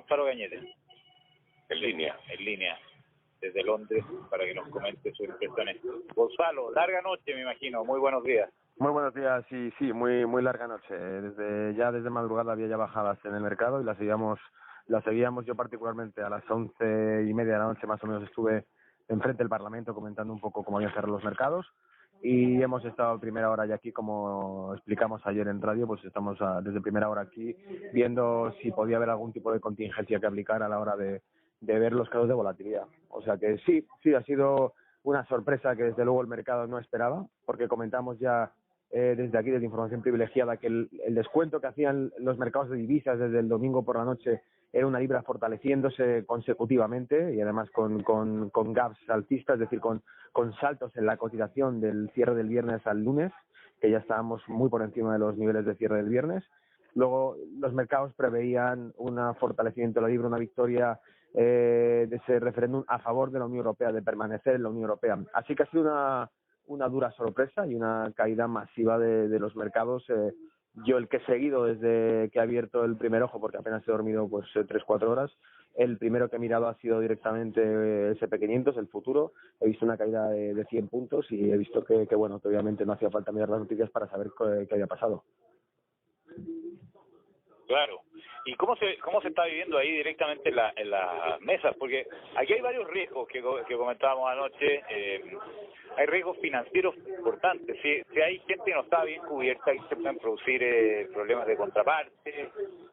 Gonzalo Cañete. En línea. En línea, desde Londres, para que nos comente sus impresiones. Gonzalo, larga noche, me imagino. Muy buenos días. Muy buenos días, sí, muy larga noche. Desde madrugada había ya bajadas en el mercado y las seguíamos yo particularmente a las 11:30 de la noche más o menos estuve enfrente del Parlamento comentando un poco cómo habían cerrado los mercados y hemos estado a primera hora ya aquí, como explicamos ayer en radio, pues estamos desde primera hora aquí viendo si podía haber algún tipo de contingencia que aplicar a la hora de ver los casos de volatilidad. O sea que sí, ha sido una sorpresa que desde luego el mercado no esperaba, porque comentamos ya desde aquí, desde Información Privilegiada, que el descuento que hacían los mercados de divisas desde el domingo por la noche era una libra fortaleciéndose consecutivamente y además con gaps alcistas, es decir, con saltos en la cotización del cierre del viernes al lunes, que ya estábamos muy por encima de los niveles de cierre del viernes. Luego los mercados preveían un fortalecimiento de la libra, una victoria de ese referéndum a favor de la Unión Europea, de permanecer en la Unión Europea. Así que ha sido una dura sorpresa y una caída masiva de los mercados. Yo el que he seguido desde que he abierto el primer ojo, porque apenas he dormido pues 3-4 horas, el primero que he mirado ha sido directamente SP500, el futuro. He visto una caída de 100 puntos y he visto que bueno, que obviamente no hacía falta mirar las noticias para saber qué había pasado. Claro. ¿Y cómo se está viviendo ahí directamente en las mesas? Porque aquí hay varios riesgos que comentábamos anoche. Hay riesgos financieros importantes. Si hay gente que no está bien cubierta, ahí se pueden producir problemas de contraparte,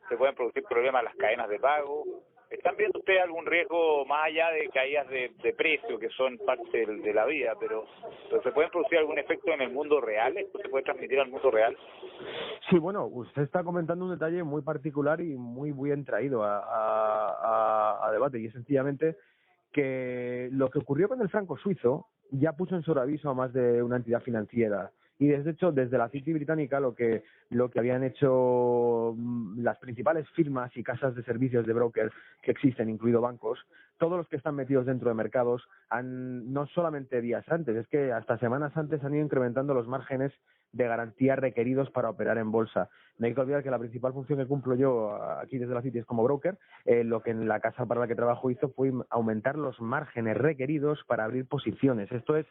se pueden producir problemas en las cadenas de pago. ¿Están viendo ustedes algún riesgo más allá de caídas de precio, que son parte de la vida, pero se pueden producir algún efecto en el mundo real? ¿Esto se puede transmitir al mundo real? Sí, bueno, usted está comentando un detalle muy particular y muy bien traído a debate, y es sencillamente que lo que ocurrió con el franco suizo ya puso en sobreaviso a más de una entidad financiera. Y de hecho, desde la City británica, lo que habían hecho las principales firmas y casas de servicios de brokers que existen, incluido bancos, todos los que están metidos dentro de mercados, no solamente días antes, es que hasta semanas antes han ido incrementando los márgenes de garantía requeridos para operar en bolsa. No hay que olvidar que la principal función que cumplo yo aquí desde la City es como broker. Lo que en la casa para la que trabajo hizo fue aumentar los márgenes requeridos para abrir posiciones. Esto es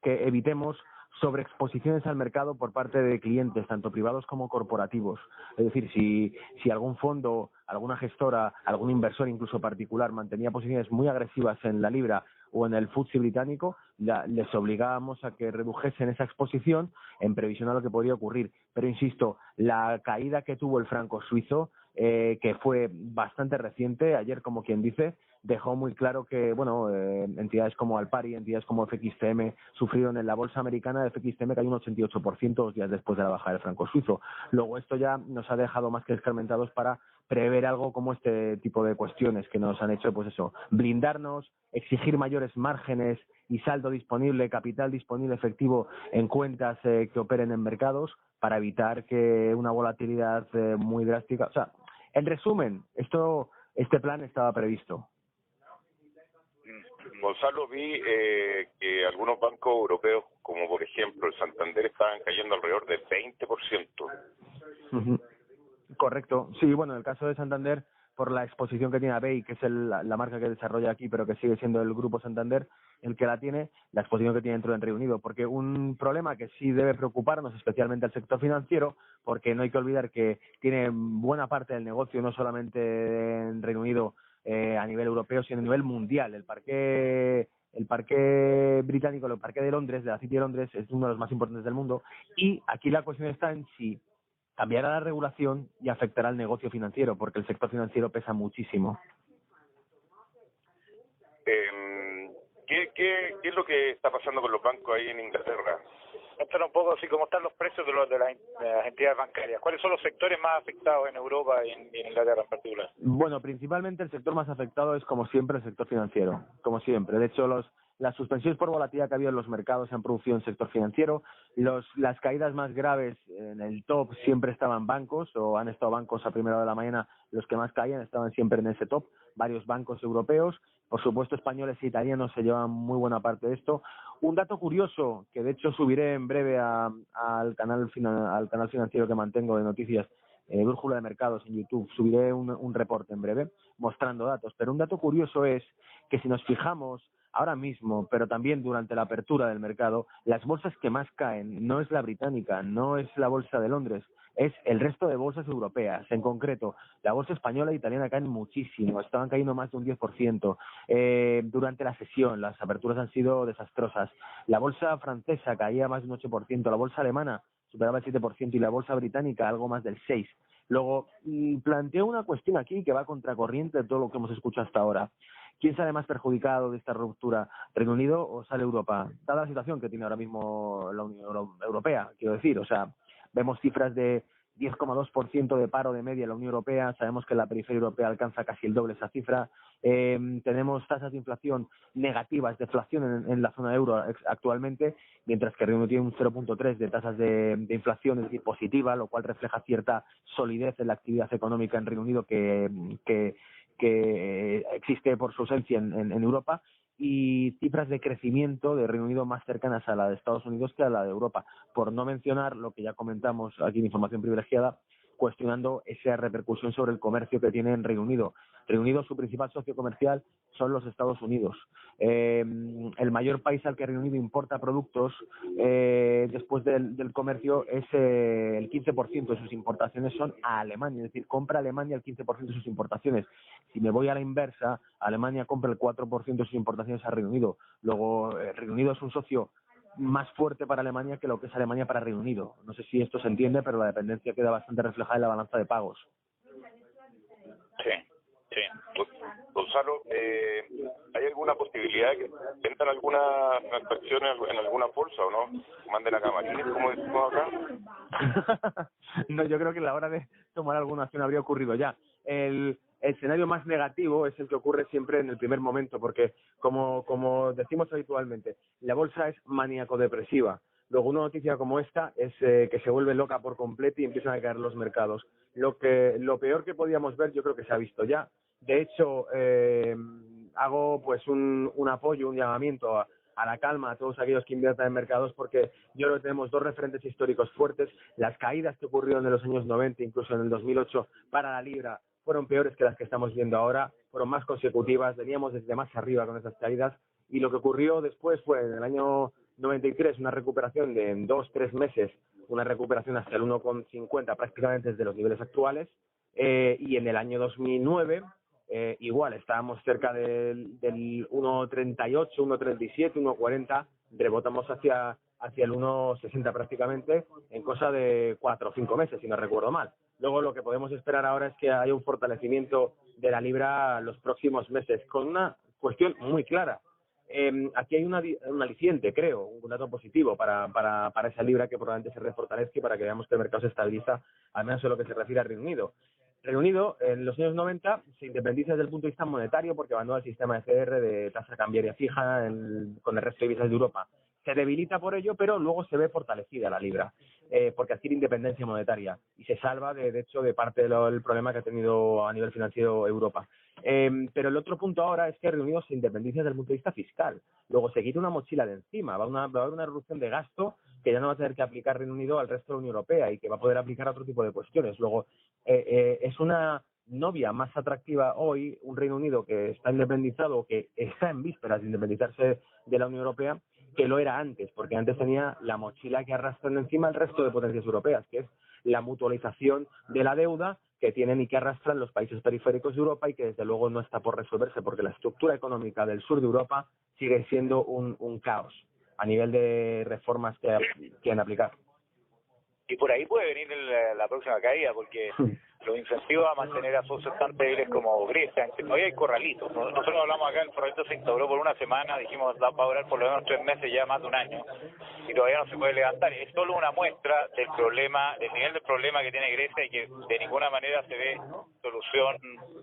que evitemos sobreexposiciones al mercado por parte de clientes, tanto privados como corporativos. Es decir, si algún fondo, alguna gestora, algún inversor, incluso particular, mantenía posiciones muy agresivas en la libra o en el FTSE británico, les obligábamos a que redujesen esa exposición en previsión a lo que podría ocurrir. Pero insisto, la caída que tuvo el franco suizo, que fue bastante reciente, ayer como quien dice, dejó muy claro que entidades como Alpari, entidades como FXTM sufrieron en la bolsa americana. FXTM cayó un 88% 2 días después de la bajada del franco suizo. Luego esto ya nos ha dejado más que escarmentados para prever algo como este tipo de cuestiones que nos han hecho, pues eso, blindarnos, exigir mayores márgenes y saldo disponible, capital disponible efectivo en cuentas que operen en mercados para evitar que una volatilidad muy drástica. O sea, en resumen, este plan estaba previsto. Gonzalo, vi que algunos bancos europeos, como por ejemplo el Santander, estaban cayendo alrededor del 20%. Uh-huh. Correcto. Sí, bueno, en el caso de Santander, por la exposición que tiene a BEI, que es la marca que desarrolla aquí, pero que sigue siendo el Grupo Santander el que la tiene, la exposición que tiene dentro del Reino Unido. Porque un problema que sí debe preocuparnos, especialmente al sector financiero, porque no hay que olvidar que tiene buena parte del negocio no solamente en Reino Unido, a nivel europeo, sino a nivel mundial. El parque británico, el parque de Londres, de la City de Londres, es uno de los más importantes del mundo, y aquí la cuestión está en si cambiará la regulación y afectará al negocio financiero, porque el sector financiero pesa muchísimo. ¿Qué es lo que está pasando con los bancos ahí en Inglaterra? Cuéntanos un poco así cómo están los precios de las entidades bancarias. ¿Cuáles son los sectores más afectados en Europa y en Inglaterra en particular? Bueno, principalmente el sector más afectado es, como siempre, el sector financiero, como siempre. De hecho, las suspensiones por volatilidad que ha habido en los mercados se han producido en el sector financiero. Las caídas más graves en el top siempre estaban bancos, o han estado bancos a primera hora de la mañana, los que más caían estaban siempre en ese top, varios bancos europeos. Por supuesto, españoles e italianos se llevan muy buena parte de esto. Un dato curioso, que de hecho subiré en breve al canal financiero que mantengo de noticias, Brújula de Mercados en YouTube, subiré un reporte en breve mostrando datos. Pero un dato curioso es que si nos fijamos ahora mismo, pero también durante la apertura del mercado, las bolsas que más caen no es la británica, no es la bolsa de Londres, es el resto de bolsas europeas. En concreto, la bolsa española e italiana caen muchísimo, estaban cayendo más de un 10%. Durante la sesión, las aperturas han sido desastrosas. La bolsa francesa caía más de un 8%, la bolsa alemana superaba el 7% y la bolsa británica algo más del 6%. Luego, planteo una cuestión aquí que va a contracorriente de todo lo que hemos escuchado hasta ahora. ¿Quién sale más perjudicado de esta ruptura? ¿Reino Unido o sale Europa? Dada la situación que tiene ahora mismo la Unión Europea, quiero decir, o sea, vemos cifras de 10,2% de paro de media en la Unión Europea, sabemos que la periferia europea alcanza casi el doble esa cifra, tenemos tasas de inflación negativas, deflación en la zona euro actualmente, mientras que el Reino Unido tiene un 0,3 de tasas de inflación, es decir, positiva, lo cual refleja cierta solidez en la actividad económica en Reino Unido que existe por su ausencia en Europa, y cifras de crecimiento de Reino Unido más cercanas a la de Estados Unidos que a la de Europa, por no mencionar lo que ya comentamos aquí en Información Privilegiada, cuestionando esa repercusión sobre el comercio que tiene en Reino Unido. Reino Unido, su principal socio comercial son los Estados Unidos. El mayor país al que Reino Unido importa productos después del comercio es el 15% de sus importaciones son a Alemania, es decir, compra Alemania el 15% de sus importaciones. Si me voy a la inversa, Alemania compra el 4% de sus importaciones a Reino Unido. Luego, Reino Unido es un socio más fuerte para Alemania que lo que es Alemania para Reino Unido. No sé si esto se entiende, pero la dependencia queda bastante reflejada en la balanza de pagos. Sí, sí. Gonzalo, ¿hay alguna posibilidad de que entren algunas transacciones en alguna bolsa o no? Manden a camarines, como decimos acá. No, yo creo que a la hora de tomar alguna acción habría ocurrido ya. El escenario más negativo es el que ocurre siempre en el primer momento, porque como decimos habitualmente, la bolsa es maníaco-depresiva. Luego una noticia como esta es que se vuelve loca por completo y empiezan a caer los mercados. Lo peor que podíamos ver yo creo que se ha visto ya. De hecho, hago pues un apoyo, un llamamiento a la calma a todos aquellos que inviertan en mercados, porque yo creo que tenemos dos referentes históricos fuertes. Las caídas que ocurrieron en los años 90, incluso en el 2008, para la libra, fueron peores que las que estamos viendo ahora, fueron más consecutivas, veníamos desde más arriba con esas caídas, y lo que ocurrió después fue en el año 93 una recuperación de en 2-3 meses, una recuperación hasta el 1,50 prácticamente desde los niveles actuales, y en el año 2009 igual estábamos cerca del 1,38, 1,37, 1,40, rebotamos hacia el 1,60 prácticamente en cosa de 4 o 5 meses, si no recuerdo mal. Luego lo que podemos esperar ahora es que haya un fortalecimiento de la libra los próximos meses, con una cuestión muy clara. Aquí hay un aliciente, creo, un dato positivo para esa libra que probablemente se refortalezca y para que veamos que el mercado se estabiliza, al menos en lo que se refiere al Reino Unido. Reino Unido, en los años 90, se independiza desde el punto de vista monetario porque abandona el sistema de CR de tasa cambiaria fija con el resto de divisas de Europa. Se debilita por ello, pero luego se ve fortalecida la libra, porque adquiere independencia monetaria y se salva, de hecho, de parte del problema que ha tenido a nivel financiero Europa. Pero el otro punto ahora es que Reino Unido se independiza desde el punto de vista fiscal. Luego se quita una mochila de encima, va a haber una reducción de gasto que ya no va a tener que aplicar Reino Unido al resto de la Unión Europea y que va a poder aplicar a otro tipo de cuestiones. Luego, es una novia más atractiva hoy un Reino Unido que está independizado, que está en vísperas de independizarse de la Unión Europea, que lo era antes, porque antes tenía la mochila que arrastran encima el resto de potencias europeas, que es la mutualización de la deuda que tienen y que arrastran los países periféricos de Europa y que desde luego no está por resolverse, porque la estructura económica del sur de Europa sigue siendo un caos a nivel de reformas que quieren aplicar. Y por ahí puede venir la próxima caída, porque los incentivos a mantener a socios tan débiles como Grecia, todavía hay corralitos. Nosotros hablamos acá, el corralito se instauró por una semana, dijimos va a durar por lo menos 3 meses, ya más de un año, y todavía no se puede levantar. Es solo una muestra del problema, del nivel del problema que tiene Grecia y que de ninguna manera se ve solución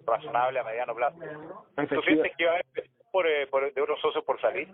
razonable a mediano plazo. ¿Tú sientes que va a haber de otros socios por salir?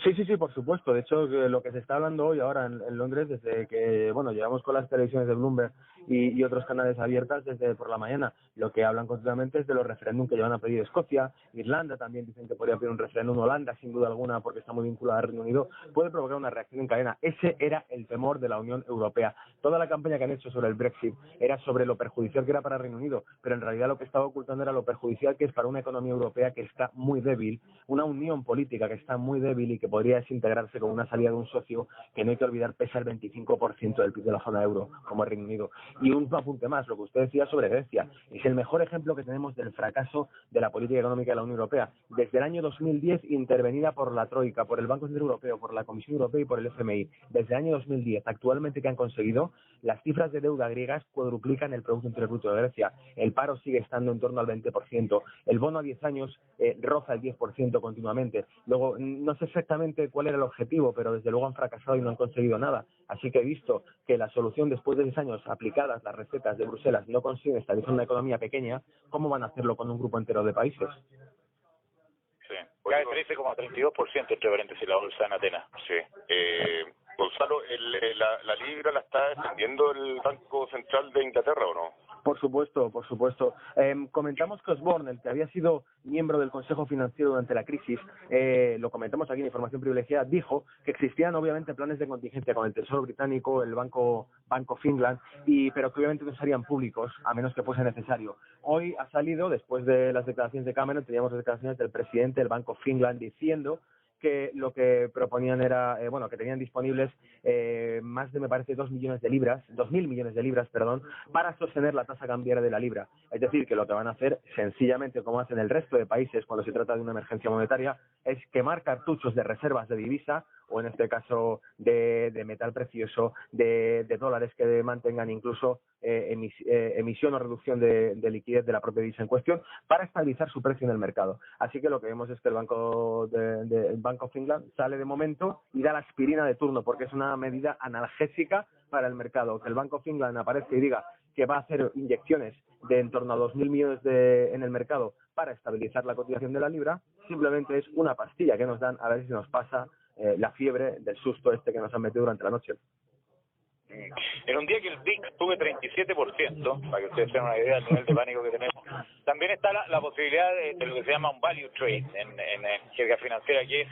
Sí, por supuesto. De hecho, lo que se está hablando hoy ahora en Londres, desde que, llevamos con las televisiones de Bloomberg y otros canales abiertas desde por la mañana. Lo que hablan continuamente es de los referéndum que llevan a pedir Escocia, Irlanda también dicen que podría pedir un referéndum, Holanda sin duda alguna porque está muy vinculada al Reino Unido, puede provocar una reacción en cadena. Ese era el temor de la Unión Europea. Toda la campaña que han hecho sobre el Brexit era sobre lo perjudicial que era para el Reino Unido, pero en realidad lo que estaba ocultando era lo perjudicial que es para una economía europea que está muy débil, una unión política que está muy débil y que podría desintegrarse con una salida de un socio que no hay que olvidar pesa el 25% del PIB de la zona euro, como el Reino Unido. Y un apunte más, lo que usted decía sobre Grecia, es el mejor ejemplo que tenemos del fracaso de la política económica de la Unión Europea. Desde el año 2010, intervenida por la Troika, por el Banco Central Europeo, por la Comisión Europea y por el FMI. Desde el año 2010, actualmente, ¿qué han conseguido? Las cifras de deuda griegas cuadruplican el Producto Interior Bruto de Grecia. El paro sigue estando en torno al 20%. El bono a 10 años roza el 10% continuamente. Luego, no sé exactamente cuál era el objetivo, pero desde luego han fracasado y no han conseguido nada. Así que he visto que la solución, después de 10 años aplicadas, las recetas de Bruselas, no consiguen estabilizar una economía pequeña, ¿cómo van a hacerlo con un grupo entero de países? Sí. Cae 13,32% entre paréntesis la bolsa en Atenas. Sí. Gonzalo, la libra la está defendiendo el Banco Central de Inglaterra, ¿o no? Por supuesto, por supuesto. Comentamos que Osborne, el que había sido miembro del Consejo Financiero durante la crisis, lo comentamos aquí en Información Privilegiada, dijo que existían obviamente planes de contingencia con el Tesoro Británico, el Banco of England, pero que obviamente no serían públicos, a menos que fuese necesario. Hoy ha salido, después de las declaraciones de Cameron, teníamos las declaraciones del presidente del Banco of England diciendo que lo que proponían era, que tenían disponibles más de, me parece, 2.000 millones de libras, para sostener la tasa cambiaria de la libra. Es decir, que lo que van a hacer, sencillamente, como hacen el resto de países cuando se trata de una emergencia monetaria, es quemar cartuchos de reservas de divisa, o en este caso de metal precioso, de dólares que mantengan incluso emisión o reducción de liquidez de la propia divisa en cuestión, para estabilizar su precio en el mercado. Así que lo que vemos es que el Bank of England sale de momento y da la aspirina de turno, porque es una medida analgésica para el mercado. Que el Bank of England aparezca y diga que va a hacer inyecciones de en torno a 2.000 millones en el mercado para estabilizar la cotización de la libra, simplemente es una pastilla que nos dan a ver si nos pasa la fiebre del susto que nos han metido durante la noche. En un día que el VIX sube 37%, para que ustedes tengan una idea del nivel de pánico que tenemos, también está la posibilidad de lo que se llama un value trade en jerga financiera, que es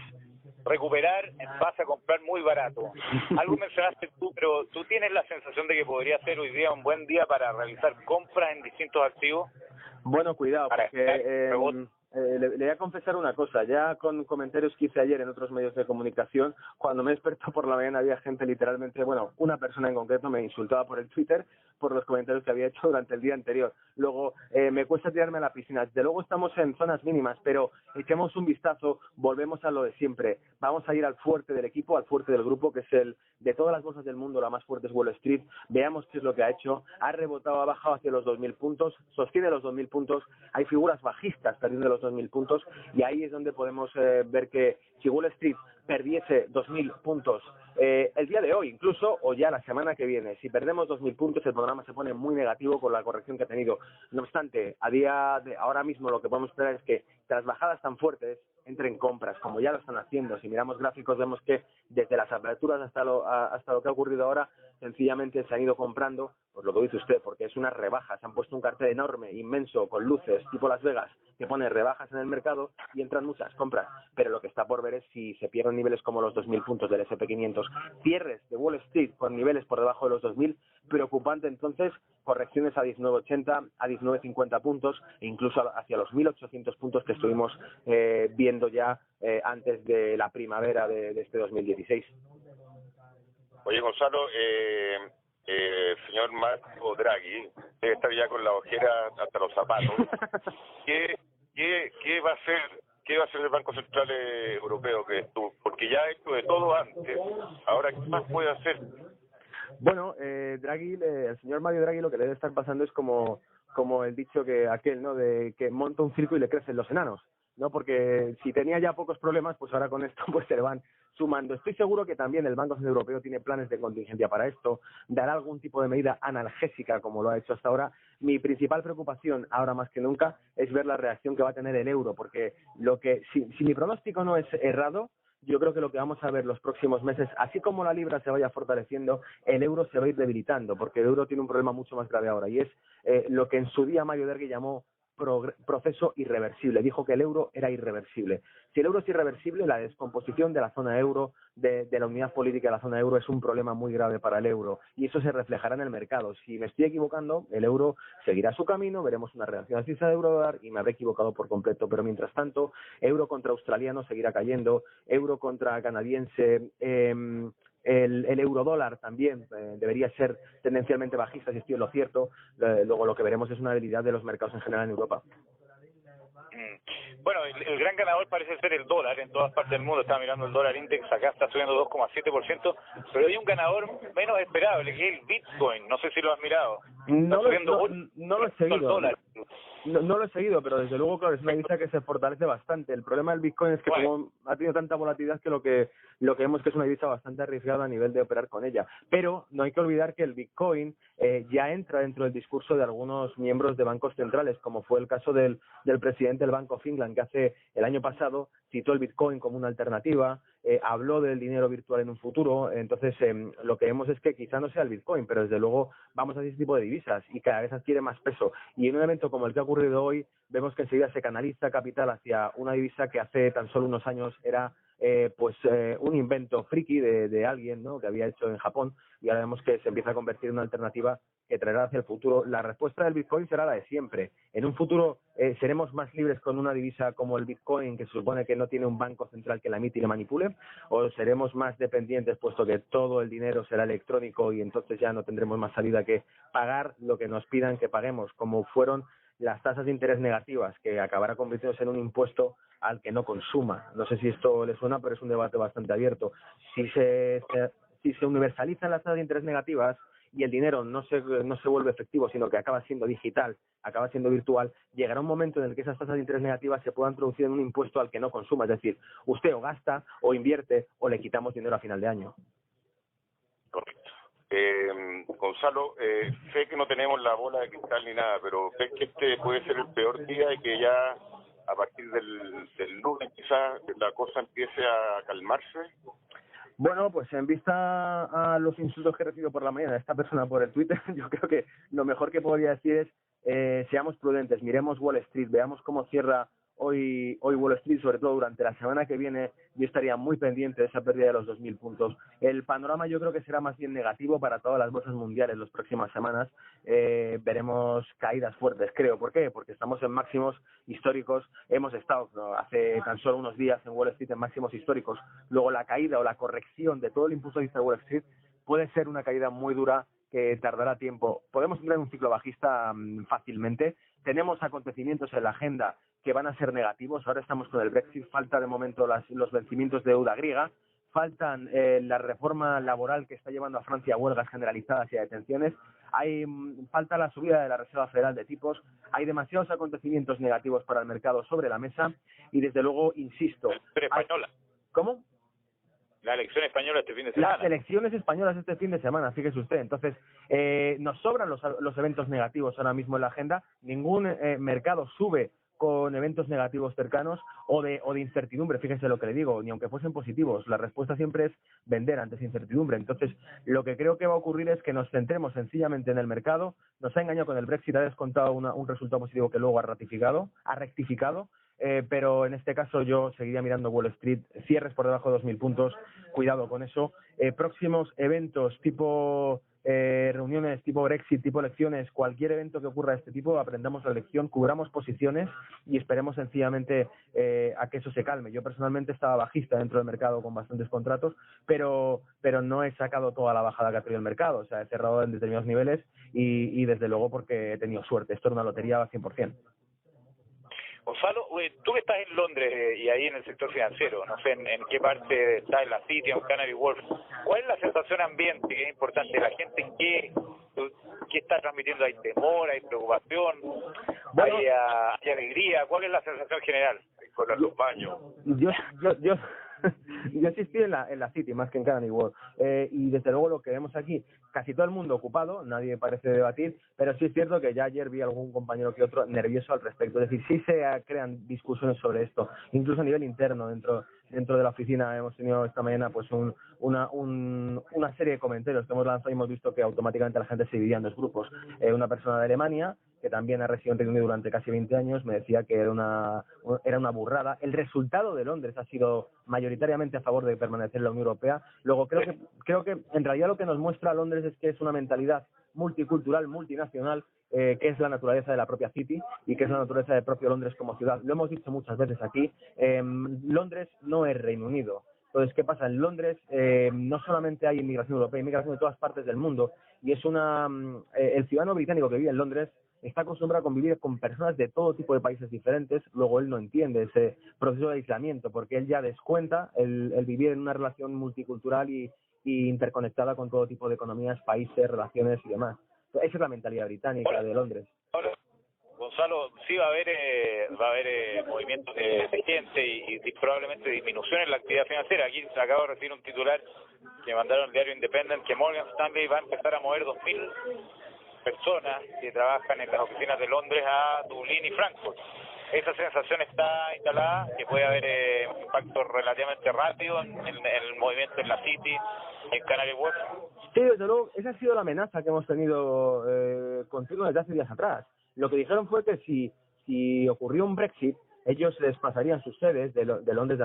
recuperar en base a comprar muy barato. Algo mencionaste tú, pero ¿tú tienes la sensación de que podría ser hoy día un buen día para realizar compras en distintos activos? Bueno, cuidado, porque le voy a confesar una cosa. Ya con comentarios que hice ayer en otros medios de comunicación, cuando me despertó por la mañana había gente literalmente, una persona en concreto me insultaba por el Twitter por los comentarios que había hecho durante el día anterior. Luego, me cuesta tirarme a la piscina. Desde luego estamos en zonas mínimas, pero echemos un vistazo, volvemos a lo de siempre. Vamos a ir al fuerte del equipo, al fuerte del grupo, que es el de todas las bolsas del mundo, la más fuerte es Wall Street. Veamos qué es lo que ha hecho. Ha rebotado, ha bajado hacia los 2.000 puntos, sostiene los 2.000 puntos. Hay figuras bajistas perdiendo los 2.000 puntos, y ahí es donde podemos ver que si Wall Street perdiese 2.000 puntos el día de hoy incluso, o ya la semana que viene, si perdemos 2.000 puntos, el panorama se pone muy negativo con la corrección que ha tenido. No obstante, ahora mismo lo que podemos esperar es que tras bajadas tan fuertes entren compras, como ya lo están haciendo. Si miramos gráficos vemos que desde las aperturas hasta lo que ha ocurrido ahora, sencillamente se han ido comprando, pues lo que dice usted, porque es una rebaja. Se han puesto un cartel enorme, inmenso, con luces, tipo Las Vegas, que pone rebajas en el mercado y entran muchas compras. Pero lo que está por ver es si se pierden niveles como los 2.000 puntos del S&P 500. Cierres de Wall Street con niveles por debajo de los 2.000, preocupante entonces, correcciones a 19.80, a 19.50 puntos, e incluso hacia los 1.800 puntos que estuvimos viendo ya antes de la primavera de este 2016. Oye, Gonzalo, señor Marco Draghi debe estar ya con la ojera hasta los zapatos. ¿Qué va a hacer el Banco Central Europeo, crees tú? Porque ya ha hecho de todo antes. Ahora, ¿qué más puede hacer? Bueno, Draghi, el señor Mario Draghi, lo que le debe estar pasando es como el dicho ¿no? De que monta un circo y le crecen los enanos, ¿no? Porque si tenía ya pocos problemas, pues ahora con esto pues se le van sumando. Estoy seguro que también el Banco Central Europeo tiene planes de contingencia para esto, dará algún tipo de medida analgésica como lo ha hecho hasta ahora. Mi principal preocupación, ahora más que nunca, es ver la reacción que va a tener el euro, porque si mi pronóstico no es errado, yo creo que lo que vamos a ver los próximos meses, así como la libra se vaya fortaleciendo, el euro se va a ir debilitando, porque el euro tiene un problema mucho más grave ahora, y es lo que en su día Mario Draghi llamó proceso irreversible. Dijo que el euro era irreversible. Si el euro es irreversible, la descomposición de la zona euro, de la unidad política de la zona euro, es un problema muy grave para el euro, y eso se reflejará en el mercado. Si me estoy equivocando, el euro seguirá su camino, veremos una reacción alcista de euro-dólar y me habré equivocado por completo, pero mientras tanto, euro contra australiano seguirá cayendo, euro contra canadiense, el eurodólar también debería ser tendencialmente bajista, si estoy en lo cierto. Luego lo que veremos es una debilidad de los mercados en general en Europa. Bueno, el gran ganador parece ser el dólar en todas partes del mundo. Estaba mirando el dólar index, acá está subiendo 2,7%, pero hay un ganador menos esperable, que es el Bitcoin. No sé si lo has mirado. No lo he seguido. No lo he seguido, pero desde luego, claro, es una divisa que se fortalece bastante. El problema del Bitcoin es que como ha tenido tanta volatilidad que lo que vemos que es una divisa bastante arriesgada a nivel de operar con ella. Pero no hay que olvidar que el Bitcoin ya entra dentro del discurso de algunos miembros de bancos centrales, como fue el caso del presidente del Bank of England, que el año pasado citó el Bitcoin como una alternativa, habló del dinero virtual en un futuro. Entonces lo que vemos es que quizá no sea el Bitcoin, pero desde luego vamos a ese tipo de divisas y cada vez adquiere más peso. Y en un evento como el que ha ocurrido hoy, vemos que enseguida se canaliza capital hacia una divisa que hace tan solo unos años era un invento friki de alguien, ¿no?, que había hecho en Japón, y ahora vemos que se empieza a convertir en una alternativa que traerá hacia el futuro. La respuesta del Bitcoin será la de siempre. En un futuro seremos más libres con una divisa como el Bitcoin, que se supone que no tiene un banco central que la emite y la manipule, o seremos más dependientes, puesto que todo el dinero será electrónico y entonces ya no tendremos más salida que pagar lo que nos pidan que paguemos, como fueron las tasas de interés negativas, que acabará convirtiéndose en un impuesto al que no consuma. No sé si esto le suena, pero es un debate bastante abierto. Si se universalizan las tasas de interés negativas y el dinero no se vuelve efectivo, sino que acaba siendo digital, acaba siendo virtual, llegará un momento en el que esas tasas de interés negativas se puedan traducir en un impuesto al que no consuma. Es decir, usted o gasta, o invierte, o le quitamos dinero a final de año. Correcto. Gonzalo, sé que no tenemos la bola de cristal ni nada, pero ¿crees que este puede ser el peor día y que ya a partir del lunes quizás la cosa empiece a calmarse? Bueno, pues en vista a los insultos que he recibido por la mañana de esta persona por el Twitter, yo creo que lo mejor que podría decir es seamos prudentes, miremos Wall Street, veamos cómo cierra hoy Wall Street, sobre todo durante la semana que viene. Yo estaría muy pendiente de esa pérdida de los 2.000 puntos. El panorama yo creo que será más bien negativo para todas las bolsas mundiales las próximas semanas. Veremos caídas fuertes, creo. ¿Por qué? Porque estamos en máximos históricos. Hemos estado hace tan solo unos días en Wall Street en máximos históricos. Luego la caída o la corrección de todo el impulso de Wall Street puede ser una caída muy dura que tardará tiempo. Podemos entrar en un ciclo bajista fácilmente. Tenemos acontecimientos en la agenda que van a ser negativos. Ahora estamos con el Brexit, falta de momento los vencimientos de deuda griega, faltan la reforma laboral que está llevando a Francia a huelgas generalizadas y a detenciones, falta la subida de la Reserva Federal de tipos. Hay demasiados acontecimientos negativos para el mercado sobre la mesa y desde luego, insisto... Pero española. ¿Cómo? La elección española este fin de semana. Las elecciones españolas este fin de semana, fíjese usted. Entonces, nos sobran los eventos negativos ahora mismo en la agenda. Ningún mercado sube con eventos negativos cercanos o de incertidumbre. Fíjese lo que le digo, ni aunque fuesen positivos. La respuesta siempre es vender ante esa incertidumbre. Entonces, lo que creo que va a ocurrir es que nos centremos sencillamente en el mercado. Nos ha engañado con el Brexit, ha descontado un resultado positivo que luego ha rectificado. Pero en este caso yo seguiría mirando Wall Street, cierres por debajo de 2.000 puntos, cuidado con eso. Próximos eventos tipo reuniones, tipo Brexit, tipo elecciones, cualquier evento que ocurra de este tipo, aprendamos la lección, cubramos posiciones y esperemos sencillamente a que eso se calme. Yo personalmente estaba bajista dentro del mercado con bastantes contratos, pero no he sacado toda la bajada que ha tenido el mercado. O sea, he cerrado en determinados niveles y desde luego porque he tenido suerte. Esto era una lotería al 100%. Gonzalo, tú que estás en Londres y ahí en el sector financiero, no sé en qué parte está en la City, en Canary Wharf, ¿cuál es la sensación ambiente que es importante? ¿La gente qué está transmitiendo? ¿Hay temor, hay preocupación, bueno, hay alegría? ¿Cuál es la sensación general? Con los baños. Yo sí estoy en la City más que en Canary Wharf, y desde luego lo que vemos aquí, casi todo el mundo ocupado, nadie parece debatir, pero sí es cierto que ya ayer vi a algún compañero que otro nervioso al respecto. Es decir, sí se crean discusiones sobre esto, incluso a nivel interno dentro dentro de la oficina hemos tenido esta mañana pues una serie de comentarios que hemos lanzado y hemos visto que automáticamente la gente se dividía en dos grupos. Una persona de Alemania, que también ha residido en Reino Unido durante casi 20 años, me decía que era una burrada. El resultado de Londres ha sido mayoritariamente a favor de permanecer en la Unión Europea. Luego creo que en realidad lo que nos muestra Londres es que es una mentalidad multicultural, multinacional, que es la naturaleza de la propia City y que es la naturaleza del propio Londres como ciudad. Lo hemos dicho muchas veces aquí, Londres no es Reino Unido. Entonces, ¿qué pasa? En Londres no solamente hay inmigración europea, hay inmigración de todas partes del mundo, y es el ciudadano británico que vive en Londres está acostumbrado a convivir con personas de todo tipo de países diferentes. Luego él no entiende ese proceso de aislamiento, porque él ya descuenta el vivir en una relación multicultural y interconectada con todo tipo de economías, países, relaciones y demás. Esa es la mentalidad británica de Londres. Ahora, Gonzalo, sí va a haber movimientos de gente y probablemente disminución en la actividad financiera. Aquí acabo de recibir un titular que mandaron al diario Independent que Morgan Stanley va a empezar a mover 2.000 personas que trabajan en las oficinas de Londres a Dublín y Frankfurt. Esa sensación está instalada, que puede haber un impacto relativamente rápido en el movimiento en la City, en Canary Wharf. Sí, desde luego, esa ha sido la amenaza que hemos tenido continua desde hace días atrás. Lo que dijeron fue que si ocurrió un Brexit, ellos desplazarían sus sedes de Londres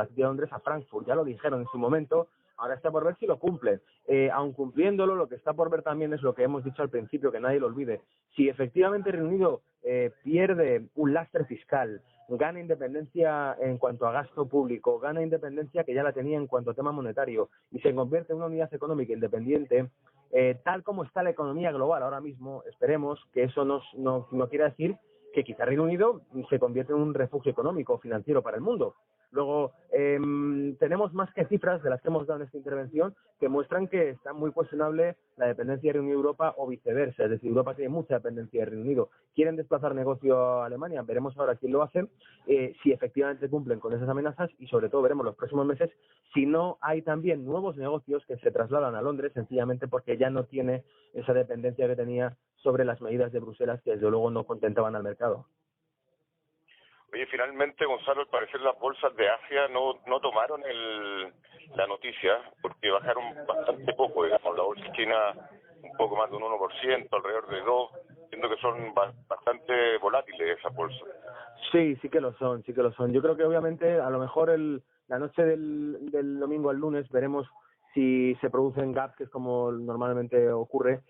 a Frankfurt. Ya lo dijeron en su momento. Ahora está por ver si lo cumplen. Aun cumpliéndolo, lo que está por ver también es lo que hemos dicho al principio, que nadie lo olvide. Si efectivamente Reino Unido pierde un lastre fiscal, gana independencia en cuanto a gasto público, gana independencia que ya la tenía en cuanto a tema monetario y se convierte en una unidad económica independiente, tal como está la economía global ahora mismo, esperemos que eso no quiera decir que quizá Reino Unido se convierte en un refugio económico financiero para el mundo. Luego, tenemos más que cifras de las que hemos dado en esta intervención que muestran que está muy cuestionable la dependencia de Reino Unido Europa o viceversa. Es decir, Europa tiene mucha dependencia de Reino Unido. ¿Quieren desplazar negocio a Alemania? Veremos ahora quién lo hace, si efectivamente cumplen con esas amenazas y sobre todo veremos los próximos meses si no hay también nuevos negocios que se trasladan a Londres sencillamente porque ya no tiene esa dependencia que tenía sobre las medidas de Bruselas que desde luego no contentaban al mercado. Oye, finalmente, Gonzalo, al parecer las bolsas de Asia no tomaron la noticia porque bajaron bastante poco, digamos. La bolsa china un poco más de un 1%, alrededor de 2%, siendo que son bastante volátiles esas bolsas. Sí que lo son. Yo creo que obviamente a lo mejor la noche del domingo al lunes veremos si se producen gaps, que es como normalmente ocurre.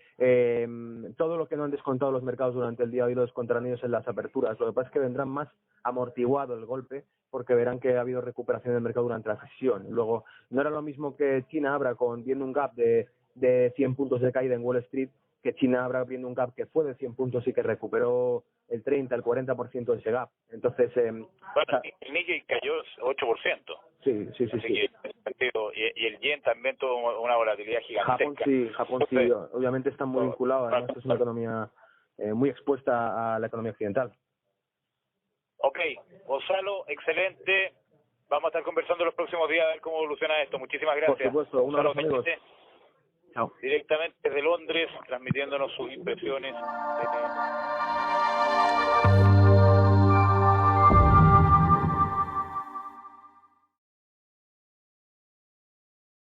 Todo lo que no han descontado los mercados durante el día de hoy lo descontarán ellos en las aperturas. Lo que pasa es que vendrán más amortiguado el golpe porque verán que ha habido recuperación del mercado durante la sesión. Luego, no era lo mismo que China abra viendo un gap de 100 puntos de caída en Wall Street, que China abra viendo un gap que fue de 100 puntos y que recuperó el 30, el 40% de ese gap. Entonces, bueno, el Nikkei cayó 8%. Sí. Y el yen también tuvo una volatilidad gigantesca. Japón sí, obviamente está muy vinculado. Además, es una economía muy expuesta a la economía occidental. Ok, Gonzalo, excelente. Vamos a estar conversando los próximos días a ver cómo evoluciona esto. Muchísimas gracias. Por supuesto, un abrazo, amigos. Chao. Directamente desde Londres, transmitiéndonos sus impresiones.